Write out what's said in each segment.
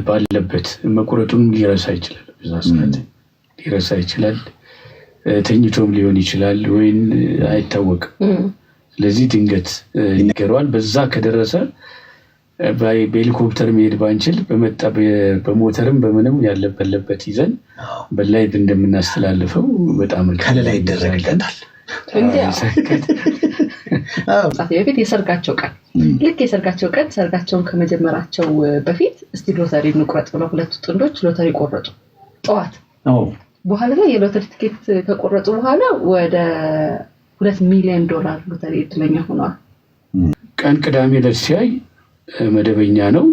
ባለበት መቁረጡን ሊረሳ ይችላል በዛ ሰዓት ሊረሳ ይችላል ተኝቶም ሊሆን ይችላል ወይን አይታወቅም ስለዚህ ድንገት ይገረዋል በዛ ከደረሰ በሄሊኮፕተር መሄድ ባንችል በመጣ በሞተርም በምንም ያለበለበት ይዘን በላይ እንደምናስተላልፈው በጣም ከለላ ይደረግልታል በፊት የሰርጋቸው ቀን ልክ የሰርጋቸው ቀን ሰርጋቸውን ከመጀመራቸው በፊት እስቲ ሎተሪ እንቁረጥ ብለው ሁለቱ ጥንዶች ሎተሪ ቆረጡ ጠዋት በኋላ ላይ የሎተሪ ትኬት ከቆረጡ በኋላ ወደ $2 ሚሊዮን ሎተሪ እድለኛ ሆነዋል ቀን ቅዳሜ ዕለት ሲያይ መደበኛ ነው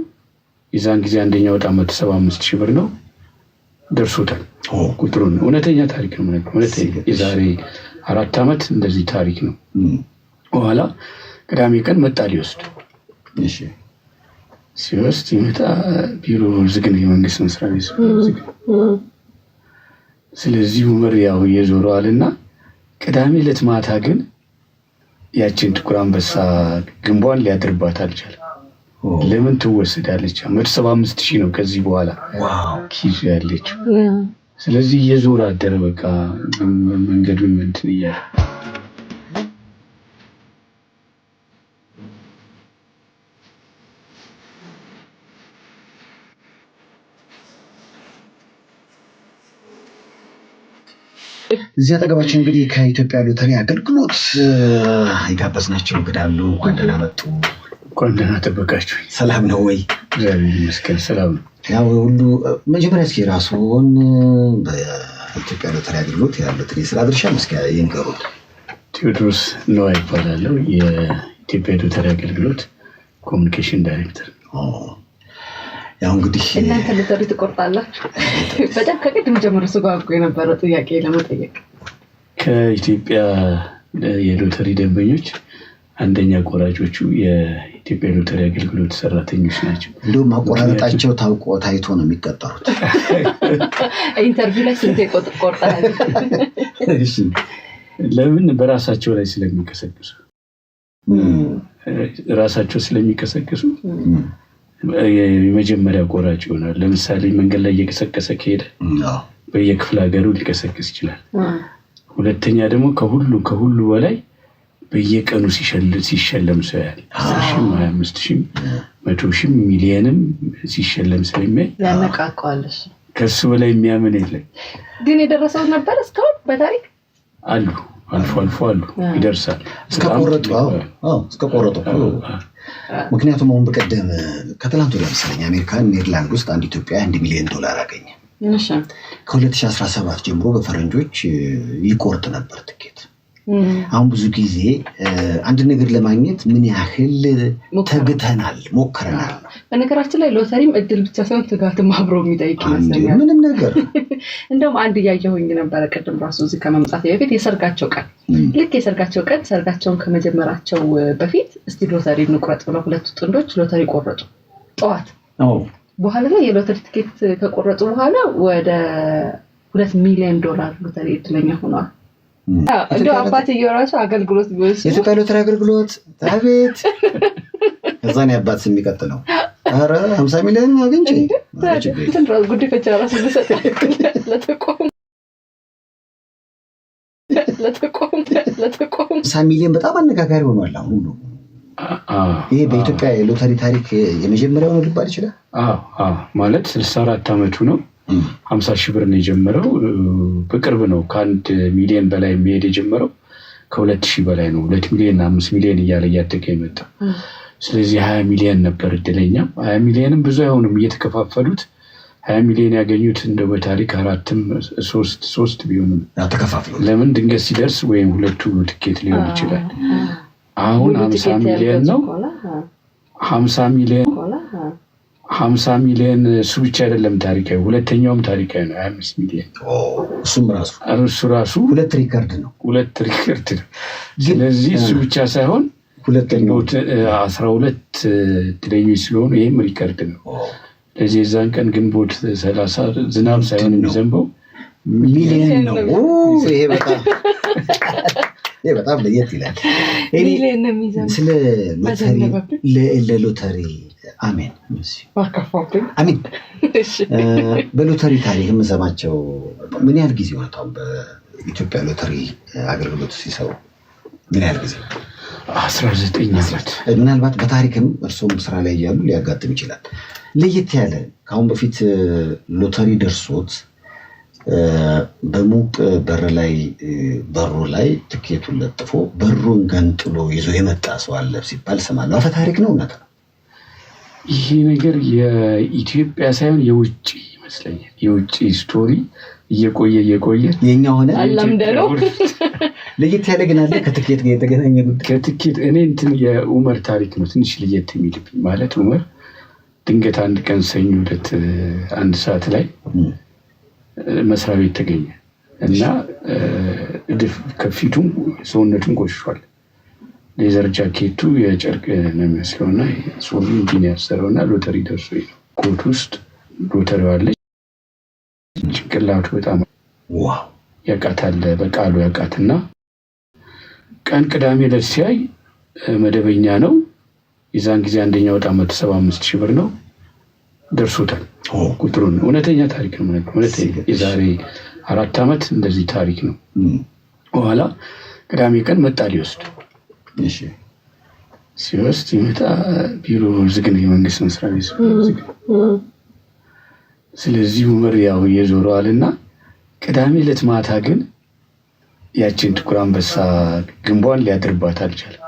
የዛን ጊዜ አንደኛው ዕጣ 175,000 ብር ነው ደርሶታል ቁጥሩን እውነተኛ ታሪክ ነው እውነተኛ የዛሬ 4 ዓመት እንደዚህ ታሪክ ነው በኋላ ቅዳሜ ቀን መጣ ሊወስድ እሺ ሲወስድ ይመጣ ቢሮ ዝግ ነው የመንግስት መስሪያ ቤት ዝግ ስለዚህ ዑመር ያው የዞረዋልና ቅዳሜ ዕለት ማታ ግን ያችን ጥቁር አንበሳ ግንቧን ሊያድርባት አልቻለም ለምን ትወሰዳለች 175,000 ነው ከዚህ በኋላ ኪሱ ያለችው ስለዚህ የዞራ አደረ በቃ መንገዱን እንትን ይያል እዚህ አጠገባችን እንግዲህ ከኢትዮጵያ ሎተሪ አገልግሎት ይጋበዝናቸው እንግዳሉ እንኳን ደህና መጡ እንኳን ደህና ተበቃችሁ ሰላም ነው ወይ መስከል ሰላም ነው ያው ሁሉ መጀመሪያ እስኪ ራስዎን በኢትዮጵያ ሎተሪ አገልግሎት ያሉትን የሥራ ድርሻ መስኪያ ይንገሩን ቴዎድሮስ ነው ይባላል የኢትዮጵያ ሎተሪ አገልግሎት ኮሙኒኬሽን ዳይሬክተር ያው እንግዲህ እናንተ ሎተሪ ትቆርጣላችሁ በጣም ከቅድም ጀምሮ ስጓጉ የነበረው ጥያቄ ለመጠየቅ ከኢትዮጵያ የሎተሪ ደንበኞች አንደኛ ቆራጮቹ የኢትዮጵያ ሎተሪ አገልግሎት ሰራተኞች ናቸው እንደው ማቆራረጣቸው ታውቆ ታይቶ ነው የሚቀጠሩት ኢንተርቪው ላይ ስንት ቆርጣላችሁ እሺ ለምን በራሳቸው ላይ ስለሚከሰክሱ ራሳቸው ስለሚከሰክሱ የመጀመሪያ ቆራጭ ይሆናል ለምሳሌ መንገድ ላይ እየከሰከሰ ከሄደ በየክፍለ ሀገሩ ሊከሰክስ ይችላል ሁለተኛ ደግሞ ከሁሉ በላይ በየቀኑ ሲሸለም ሰው ያለ 10,000 25,000 100,000 ሚሊዮንም ሲሸለም ስለሚያይ ያነቃቃዋለሽ ከሱ በላይ የሚያምን የለም ግን የደረሰው ነበር እስካሁን በታሪክ አሉ አልፎ አሉ ይደርሳል እስከቆረጡ ምክንያቱም አሁን በቀደም ከትላንቱ ለምሳሌ አሜሪካን ሜሪላንድ ውስጥ አንድ ኢትዮጵያ $1 ሚሊዮን አገኘ ከ2017 ጀምሮ በፈረንጆች ይቆርጥ ነበር ትኬት አሁን ብዙ ጊዜ አንድ ነገር ለማግኘት ምን ያህል ተግተናል ሞክረናል በነገራችን ላይ ሎተሪም እድል ብቻ ሳይሆን ትጋትም አብሮ የሚጠይቅ ይመስለኛል ምንም ነገር እንደውም አንድ ያየሁኝ ነበር ቀደም ራሱ እዚህ ከመምጣት በፊት የሰርጋቸው ቀን ልክ የሰርጋቸው ቀን ሰርጋቸውን ከመጀመራቸው በፊት እስቲ ሎተሪ እንቁረጥ ብለው ሁለቱ ጥንዶች ሎተሪ ቆረጡ ጠዋት በኋላ ላይ የሎተሪ ትኬት ከቆረጡ በኋላ ወደ $2 ሚሊዮን ሎተሪ እድለኛ ሆነዋል እንደው አባትየው ራሱ አገልግሎት ቢወስድ የኢትዮጵያ ሎተሪ አገልግሎት አቤት ከዛኔ አባት ስም ይቀጥለው ኧረ 50 ሚሊዮን አገኘ እንትን ራሱ ጉድ ፈቻ ራሱ ለተቆም 50 ሚሊዮን በጣም አነጋጋሪ ሆኗል አሁን ነው ይሄ በኢትዮጵያ የሎተሪ ታሪክ የመጀመሪያው ነው ሊባል ይችላል ማለት 64 ዓመቱ ነው 50,000 ብር ነው የጀመረው በቅርብ ነው ከ1 ሚሊዮን በላይ የሚሄድ የጀመረው ከ2,000 በላይ ነው 2 ሚሊዮን 5 ሚሊዮን እያለ ያደገ የመጣ ስለዚህ 20 ሚሊዮን ነበር እድለኛ 20 ሚሊዮንም ብዙ አይሆንም እየተከፋፈሉት 20 ሚሊዮን ያገኙት እንደው በታሪክ አራትም 3 ቢሆንም ተከፋፍለው ለምን ድንገት ሲደርስ ወይም ሁለቱ ትኬት ሊሆን ይችላል አሁን 50 ሚሊዮን ነው 50 ሚሊዮን እሱ ብቻ አይደለም ታሪካዊ ሁለተኛውም ታሪካዊ ነው 25 ሚሊዮን እሱ ራሱ ሁለት ሪከርድ ነው ስለዚህ እሱ ብቻ ሳይሆን ሁለተኛው 12 ድለኞች ስለሆኑ ይሄም ሪከርድ ነው ለዚህ የዛን ቀን ግንቦት 30 ዝናብ ሳይሆን የሚዘንበው ሚሊዮን ነው ይሄ በጣም ለየት ይላል ሚሊዮን ነው የሚዘንበው ስለ ሎተሪ ለሎተሪ አሜን አካፋብኝ አሜን። በሎተሪ ታሪክ የምሰማቸው ምን ያህል ጊዜ ሆነው በኢትዮጵያ ሎተሪ አገልግሎት ሲሰሩ ምን ያህል ጊዜ? 19 ዓመት። ምናልባት በታሪክም እርሶም ስራ ላይ እያሉ ሊያጋጥም ይችላል። ለየት ያለ ከአሁን በፊት ሎተሪ ደርሶት በሙቅ በሩ ላይ ትኬቱን ለጥፎ በሩን ገንጥሎ ይዞ የመጣ ሰው አለ ሲባል ሰማለሁ። አፈ ታሪክ ነው እውነት ነው? ይሄ ነገር የኢትዮጵያ ሳይሆን የውጭ ይመስለኛል። የውጭ ስቶሪ እየቆየ የኛ ሆነ አላምደለው። ለየት ያለ ግን አለ ከትኬት ጋር የተገናኘ ጉዳይ። ከትኬት እኔ የኡመር ታሪክ ነው ትንሽ ለየት የሚልብኝ። ማለት ኡመር ድንገት አንድ ቀን ሰኞ ዕለት 1 ሰዓት ላይ መስሪያ ቤት ተገኘ እና ከፊቱም ሰውነቱን ቆሽሿል። ሌዘር ጃኬቱ የጨርቅ ነው የሚመስለውና ሱሪ እንዲህ ያሰረውና ሎተሪ ደርሶ ኮት ውስጥ ሎተሪው አለች። ጭንቅላቱ በጣም ያቃታል፣ በቃሉ ያቃትና ቀን ቅዳሜ ዕለት ሲያይ መደበኛ ነው። የዛን ጊዜ አንደኛ ወጣ 175,000 ብር ነው ደርሶታል። ቁጥሩን እውነተኛ ታሪክ ነው ማለት እውነተኛ የዛሬ 4 ዓመት እንደዚህ ታሪክ ነው። በኋላ ቅዳሜ ቀን መጣ ሊወስድ። እሺ ሲወስድ ይመጣ ቢሮ ዝግ ነው፣ የመንግስት መስሪያ ቤት ዝግ ነው። ስለዚህ ኡመር ያው እየዞረዋልና ቅዳሜ ዕለት ማታ ግን ያችን ጥቁር አንበሳ ግንቧን ሊያድርባት አልቻለም።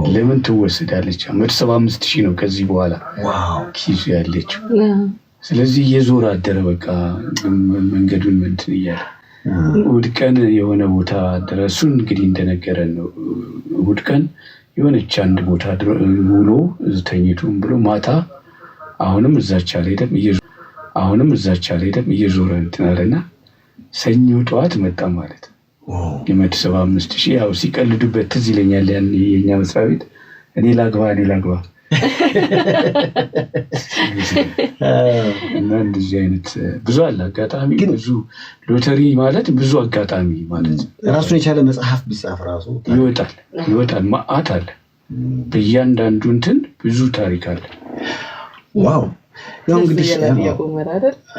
ለምን ትወሰዳለች? 175,000 ነው ከዚህ በኋላ ኪሱ ያለችው። ስለዚህ እየዞረ አደረ። በቃ መንገዱን እንትን እያለ እሑድ ቀን የሆነ ቦታ ደረሱ። እንግዲህ እንደነገረን ነው። እሑድ ቀን የሆነች አንድ ቦታ ውሎ ተኝቶም ብሎ ማታ አሁንም እዛች አልሄደም እየዞረ እንትን አለና ሰኞ ጠዋት መጣ ማለት ነው። 175,000 ያው ሲቀልዱበት ትዝ ይለኛል። ያን የኛ መስሪያ ቤት እኔ ላግባ እና እንደዚህ አይነት ብዙ አለ አጋጣሚ። ብዙ ሎተሪ ማለት ብዙ አጋጣሚ ማለት ራሱን የቻለ መጽሐፍ ቢጻፍ ራሱ ይወጣል። ማአት አለ በእያንዳንዱ እንትን ብዙ ታሪክ አለ። ዋው ያው እንግዲህ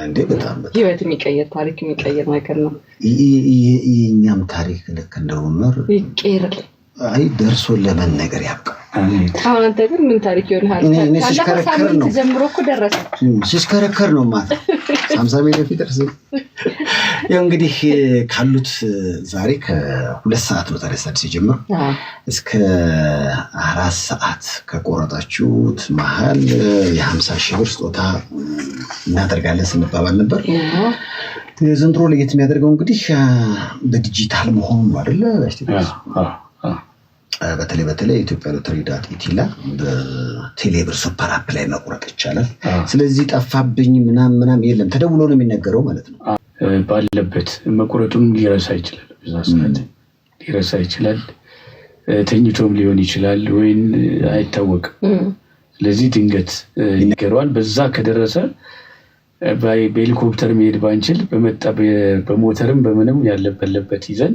እንዴ በጣም ህይወት የሚቀየር ታሪክ የሚቀየር ነገር ነው። የኛም ታሪክ ልክ እንደ ኡመር ይቀየራል። አይ ደርሶ ለመነገር ያብቃ። አሁን አንተ ግን ምን ታሪክ ይሆናል? ሲሽከረከር ነው ጀምሮ እኮ ደረሰ። ሲሽከረከር ነው ማለት 50 ሚሊዮን ፊትርስ። ያው እንግዲህ ካሉት ዛሬ ከ2 ሰዓት ነው ታዲያ ሲጀምር እስከ 4 ሰዓት ከቆረጣችሁት መሀል የ50,000 ብር ስጦታ እናደርጋለን ስንባባል ነበር። ዘንድሮ ለየት የሚያደርገው እንግዲህ በዲጂታል መሆኑ ነው አይደለ? በተለይ ኢትዮጵያ ሎተሪ ዳት ኢቲ ላይ በቴሌብር ሱፐር አፕ ላይ መቁረጥ ይቻላል። ስለዚህ ጠፋብኝ ምናምን የለም፣ ተደውሎ ነው የሚነገረው ማለት ነው። ባለበት መቁረጡንም ሊረሳ ይችላል፣ በዛ ሰዓት ሊረሳ ይችላል፣ ተኝቶም ሊሆን ይችላል፣ ወይን አይታወቅም። ስለዚህ ድንገት ይነገረዋል። በዛ ከደረሰ በሄሊኮፕተር መሄድ ባንችል በሞተርም በምንም ያለበት ይዘን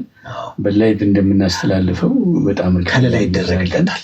በላይቭ እንደምናስተላልፈው በጣም ከለላ ይደረግለታል።